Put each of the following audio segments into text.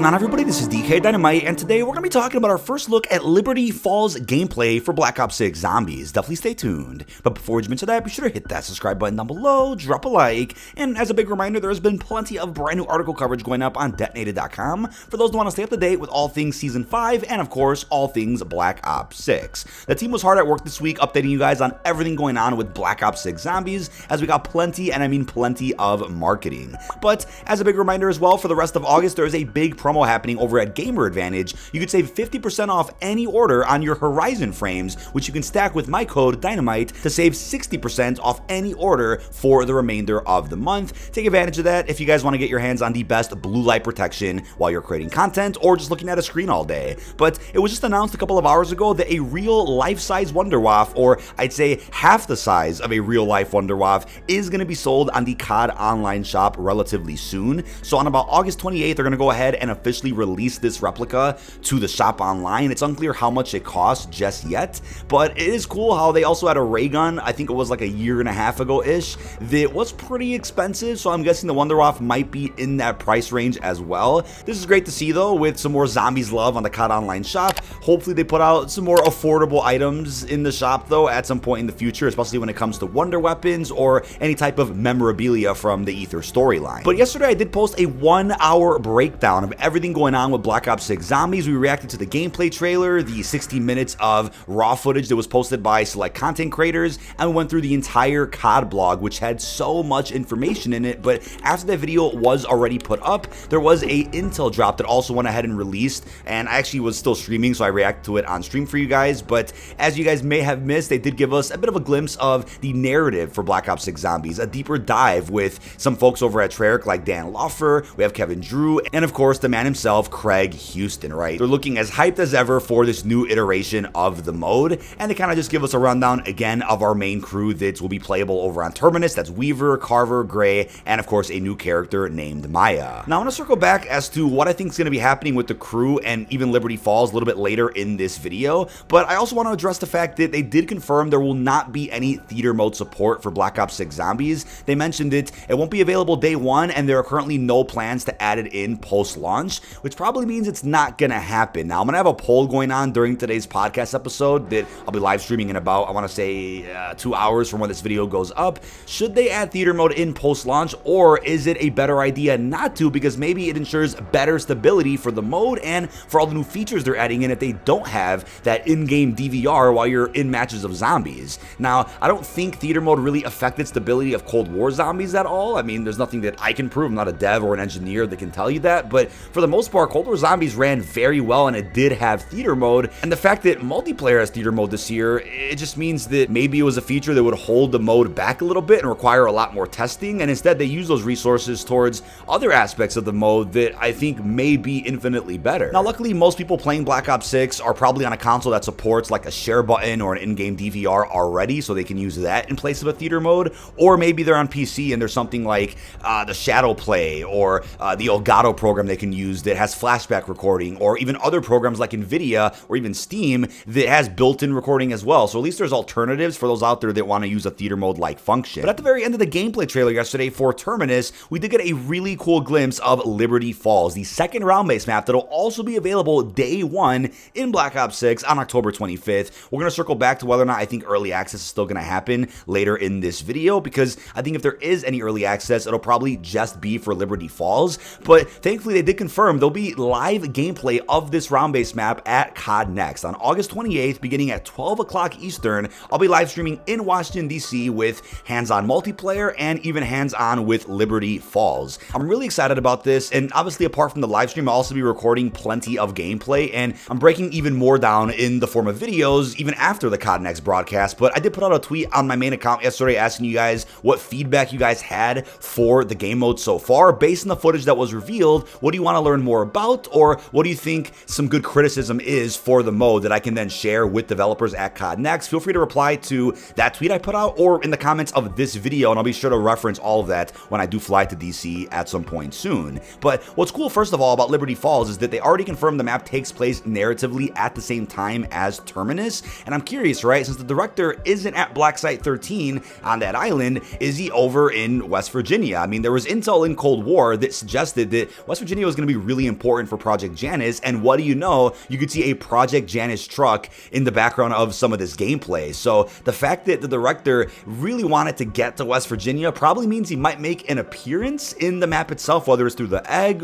going on, everybody? This is dkdynamite, and today we're going to be talking about our first look at Liberty Falls gameplay for Black Ops 6 Zombies. Definitely stay tuned. But before we jump into that, be sure to hit that subscribe button down below, drop a like, and as a big reminder, there has been plenty of brand new article coverage going up on detonated.com for those who want to stay up to date with all things Season 5 and, of course, all things Black Ops 6. The team was hard at work this week updating you guys on everything going on with Black Ops 6 Zombies, as we got plenty, and I mean plenty, of marketing. But as a big reminder as well, for the rest of August, there is a big promo happening over at Gamer Advantage. You could save 50% off any order on your Horizon frames, which you can stack with my code Dynamite to save 60% off any order for the remainder of the month. Take advantage of that if you guys want to get your hands on the best blue light protection while you're creating content or just looking at a screen all day. But it was just announced a couple of hours ago that a real life-size Wunderwaffe, or I'd say half the size of a real-life Wunderwaffe, is going to be sold on the COD online shop relatively soon. So on about August 28th, they're going to go ahead and officially release this replica to the shop online. It's unclear how much it costs just yet, but it is cool how they also had a ray gun, I think it was like a year and a half ago-ish, that was pretty expensive, so I'm guessing the Wunderwaffe might be in that price range as well. This is great to see though, with some more Zombies love on the COD online shop. Hopefully they put out some more affordable items in the shop though at some point in the future, especially when it comes to wonder weapons or any type of memorabilia from the Aether storyline. But yesterday I did post a 1-hour breakdown of everything going on with Black Ops 6 Zombies. We reacted to the gameplay trailer, the 60 minutes of raw footage that was posted by select content creators, and we went through the entire COD blog, which had so much information in it. But after that video was already put up, there was a intel drop that also went ahead and released, and I actually was still streaming, so I reacted to it on stream for you guys. But as you guys may have missed, they did give us a bit of a glimpse of the narrative for Black Ops 6 Zombies, a deeper dive with some folks over at Treyarch like Dan Loffer, we have Kevin Drew, and of course the man himself, Craig Houston, right? They're looking as hyped as ever for this new iteration of the mode, and they kind of just give us a rundown again of our main crew that will be playable over on Terminus. That's Weaver, Carver, Gray, and of course a new character named Maya. Now I want to circle back as to what I think is going to be happening with the crew and even Liberty Falls a little bit later in this video, but I also want to address the fact that they did confirm there will not be any theater mode support for Black Ops 6 Zombies. They mentioned it won't be available day one, and there are currently no plans to add it in post-launch, which probably means it's not gonna happen. Now I'm gonna have a poll going on during today's podcast episode that I'll be live streaming in about, I want to say 2 hours from when this video goes up. Should they add theater mode in post-launch, or is it a better idea not to, because maybe it ensures better stability for the mode and for all the new features they're adding in if they don't have that in-game DVR while you're in matches of zombies. Now I don't think theater mode really affected stability of Cold War zombies at all. I mean, there's nothing that I can prove. I'm not a dev or an engineer that can tell you that, but for the most part, Cold War Zombies ran very well, and it did have theater mode. And the fact that multiplayer has theater mode this year, it just means that maybe it was a feature that would hold the mode back a little bit and require a lot more testing, and instead they use those resources towards other aspects of the mode that I think may be infinitely better. Now luckily, most people playing Black Ops 6 are probably on a console that supports like a share button or an in-game DVR already, so they can use that in place of a theater mode, or maybe they're on PC and there's something like the Shadow Play or the Elgato program they can use that has flashback recording, or even other programs like NVIDIA or even Steam that has built-in recording as well. So at least there's alternatives for those out there that want to use a theater mode-like function. But at the very end of the gameplay trailer yesterday for Terminus, we did get a really cool glimpse of Liberty Falls, the second round-based map that'll also be available day one in Black Ops 6 on October 25th. We're going to circle back to whether or not I think early access is still going to happen later in this video, because I think if there is any early access, it'll probably just be for Liberty Falls. But thankfully they did confirm there'll be live gameplay of this round-based map at COD Next on August 28th, beginning at 12 o'clock Eastern. I'll be live streaming in Washington, D.C. with hands-on multiplayer and even hands-on with Liberty Falls. I'm really excited about this, and obviously apart from the live stream, I'll also be recording plenty of gameplay, and I'm breaking even more down in the form of videos even after the COD Next broadcast. But I did put out a tweet on my main account yesterday asking you guys what feedback you guys had for the game mode so far. Based on the footage that was revealed, what do you want to learn more about, or what do you think some good criticism is for the mode that I can then share with developers at COD Next? Feel free to reply to that tweet I put out or in the comments of this video, and I'll be sure to reference all of that when I do fly to DC at some point soon. But what's cool, first of all, about Liberty Falls is that they already confirmed the map takes place narratively relatively at the same time as Terminus. And I'm curious, right, since the director isn't at Black Site 13 on that island, is he over in West Virginia? I mean, there was intel in Cold War that suggested that West Virginia was going to be really important for Project Janus, and what do you know, you could see a Project Janus truck in the background of some of this gameplay. So the fact that the director really wanted to get to West Virginia probably means he might make an appearance in the map itself, whether it's through the egg,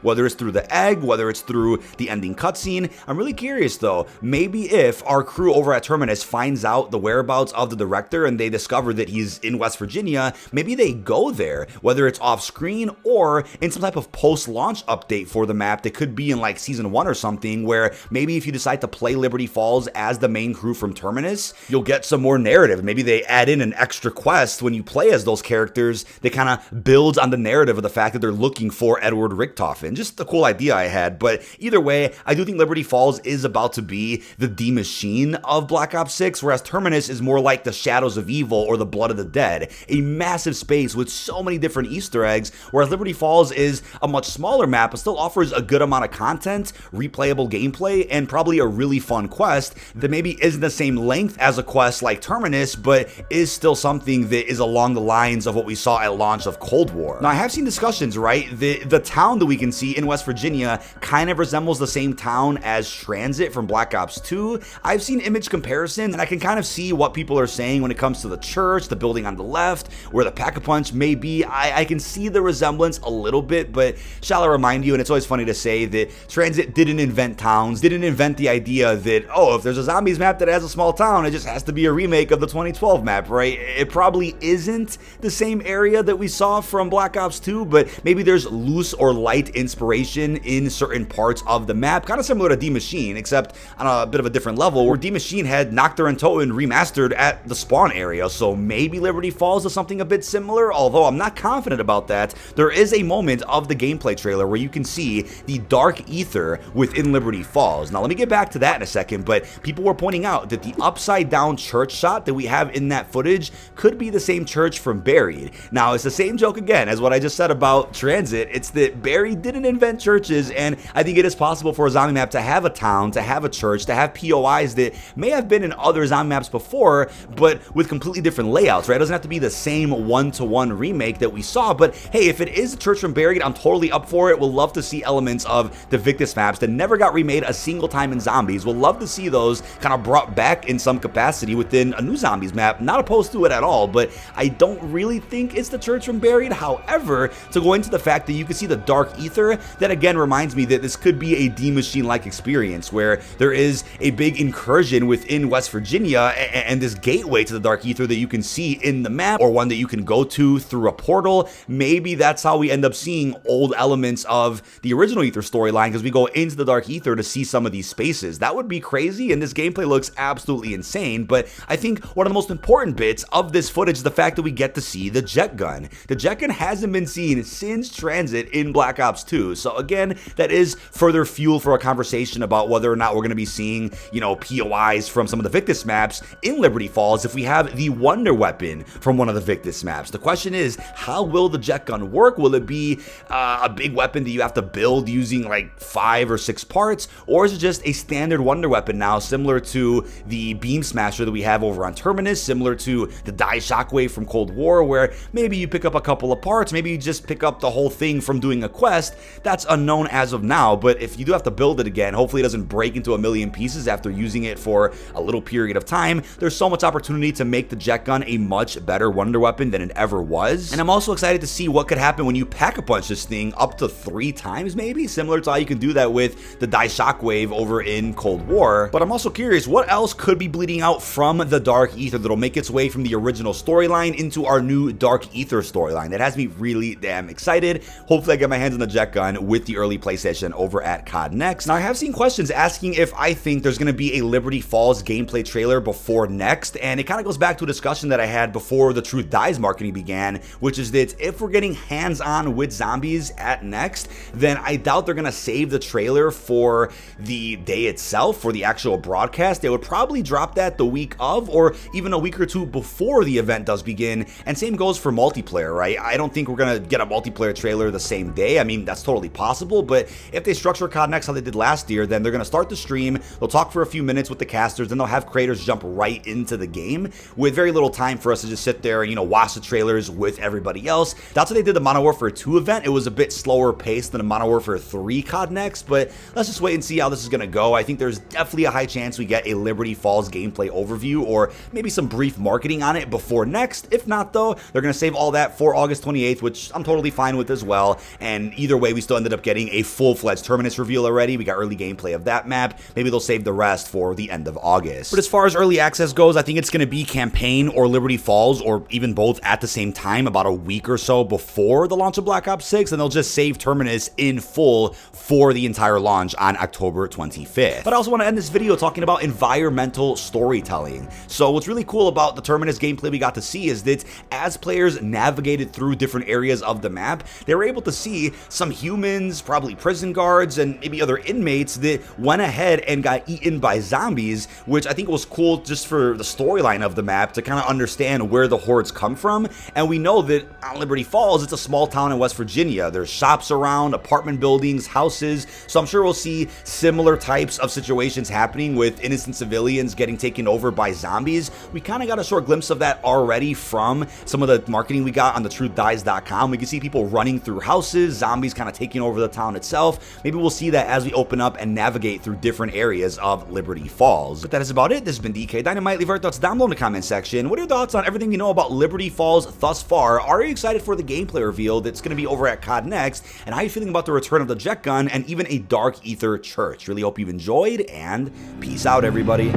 whether it's through the ending cutscene. I'm really curious though, maybe if our crew over at Terminus finds out the whereabouts of the director and they discover that he's in West Virginia, maybe they go there, whether it's off screen or in some type of post-launch update for the map that could be in like Season 1 or something, where maybe if you decide to play Liberty Falls as the main crew from Terminus, you'll get some more narrative. Maybe they add in an extra quest when you play as those characters that kind of builds on the narrative of the fact that they're looking for Edward Richtofen. Just a cool idea I had, but either way, I do think Liberty Falls is about to be the Maschine of Black Ops 6, whereas Terminus is more like the Shadows of Evil or the Blood of the Dead, a massive space with so many different Easter eggs, whereas Liberty Falls is a much smaller map, but still offers a good amount of content, replayable gameplay, and probably a really fun quest that maybe isn't the same length as a quest like Terminus, but is still something that is along the lines of what we saw at launch of Cold War. Now, I have seen discussions, right? The town that we can see in West Virginia kind of resembles the same town as Tranzit from Black Ops 2. I've seen image comparison, and I can kind of see what people are saying when it comes to the church, the building on the left, where the Pack-a-Punch may be. I can see the resemblance a little bit, but shall I remind you, and it's always funny to say that Tranzit didn't invent towns, didn't invent the idea that, oh, if there's a zombies map that has a small town, it just has to be a remake of the 2012 map, right? It probably isn't the same area that we saw from Black Ops 2, but maybe there's loose or light inspiration in certain parts of the map, kind of similar to Maschine, except on a bit of a different level, where Maschine had Nocturne and Toten remastered at the spawn area, so maybe Liberty Falls is something a bit similar, although I'm not confident about that. There is a moment of the gameplay trailer where you can see the dark ether within Liberty Falls. Now let me get back to that in a second, but people were pointing out that the upside down church shot that we have in that footage could be the same church from Buried. Now it's the same joke again as what I just said about Transit. It's that Buried didn't invent churches, and I think it is possible for a zombie map to have a town, to have a church, to have POIs that may have been in other zombie maps before, but with completely different layouts, right? It doesn't have to be the same one-to-one remake that we saw, but hey, if it is a church from Buried, I'm totally up for it. We'll love to see elements of the Victus maps that never got remade a single time in Zombies. We'll love to see those kind of brought back in some capacity within a new Zombies map. Not opposed to it at all, but I don't really think it's the church from Buried. However, to go into the fact that you can see the dark ether, that again reminds me that this could be a Maschine-like experience where there is a big incursion within West Virginia and this gateway to the dark ether that you can see in the map, or one that you can go to through a portal. Maybe that's how we end up seeing old elements of the original Ether storyline, because we go into the dark ether to see some of these spaces. That would be crazy, and this gameplay looks absolutely insane, but I think one of the most important bits of this footage is the fact that we get to see the Jetgun. The Jetgun hasn't been seen since Transit in Black Ops 2, so again, that is further fuel for a conversation about whether or not we're going to be seeing, you know, POIs from some of the Victus maps in Liberty Falls if we have the Wunderwaffe from one of the Victus maps. The question is, how will the Jetgun work? Will it be a big weapon that you have to build using like 5 or 6 parts, or is it just a standard Wunderwaffe now, similar to the Beam Smasher that we have over on Terminus, similar to the Die Shockwave from Cold War, where maybe you pick up a couple of parts, maybe you just pick up the whole thing from doing a quest? That's unknown as of now, but if you do have to build it again, hopefully it doesn't break into a million pieces after using it for a little period of time. There's so much opportunity to make the Jetgun a much better Wunderwaffe than it ever was, and I'm also excited to see what could happen when you Pack-a-Punch this thing up to 3 times, maybe, similar to how you can do that with the Die Shockwave over in Cold War. But I'm also curious, what else could be bleeding out from the Dark Ether that'll make its way from the original storyline into our new Dark Ether storyline? That has me really damn excited. Hopefully I get my hands on the Jetgun with the early play session over at COD Next. Now, I have seen questions asking if I think there's going to be a Liberty Falls gameplay trailer before Next, and it kind of goes back to a discussion that I had before the Truth Dies marketing began, which is that if we're getting hands-on with zombies at Next, then I doubt they're going to save the trailer for the day itself, for the actual broadcast. They would probably drop that the week of, or even a week or two before the event does begin, and same goes for multiplayer, right? I don't think we're going to get a multiplayer trailer the same day. I mean, that's that's totally possible, but if they structure COD Next how they did last year, then they're going to start the stream, they'll talk for a few minutes with the casters, then they'll have creators jump right into the game with very little time for us to just sit there and, watch the trailers with everybody else. That's what they did the Modern Warfare 2 event. It was a bit slower paced than the Modern Warfare 3 COD Next, but let's just wait and see how this is going to go. I think there's definitely a high chance we get a Liberty Falls gameplay overview or maybe some brief marketing on it before Next. If not, though, they're going to save all that for August 28th, which I'm totally fine with as well. And either way, we still ended up getting a full-fledged Terminus reveal already. We got early gameplay of that map. Maybe they'll save the rest for the end of August. But as far as early access goes, I think it's going to be campaign or Liberty Falls, or even both at the same time, about a week or so before the launch of Black Ops 6, and they'll just save Terminus in full for the entire launch on October 25th. But I also want to end this video talking about environmental storytelling. So what's really cool about the Terminus gameplay we got to see is that as players navigated through different areas of the map, they were able to see some humans, probably prison guards, and maybe other inmates that went ahead and got eaten by zombies, which I think was cool just for the storyline of the map to kind of understand where the hordes come from. And we know that on Liberty Falls, it's a small town in West Virginia. There's shops around, apartment buildings, houses, so I'm sure we'll see similar types of situations happening with innocent civilians getting taken over by zombies. We kind of got a short glimpse of that already from some of the marketing we got on the truthdies.com. We can see people running through houses, zombies kind of taking over the town itself. Maybe we'll see that as we open up and navigate through different areas of Liberty Falls. But that is about it. This has been dkdynamite. Leave your thoughts down below in the comment section. What are your thoughts on everything you know about Liberty Falls thus far? Are you excited for the gameplay reveal that's going to be over at COD Next? And how are you feeling about the return of the Jetgun and even a dark Aether church? Really hope you've enjoyed, and peace out, everybody.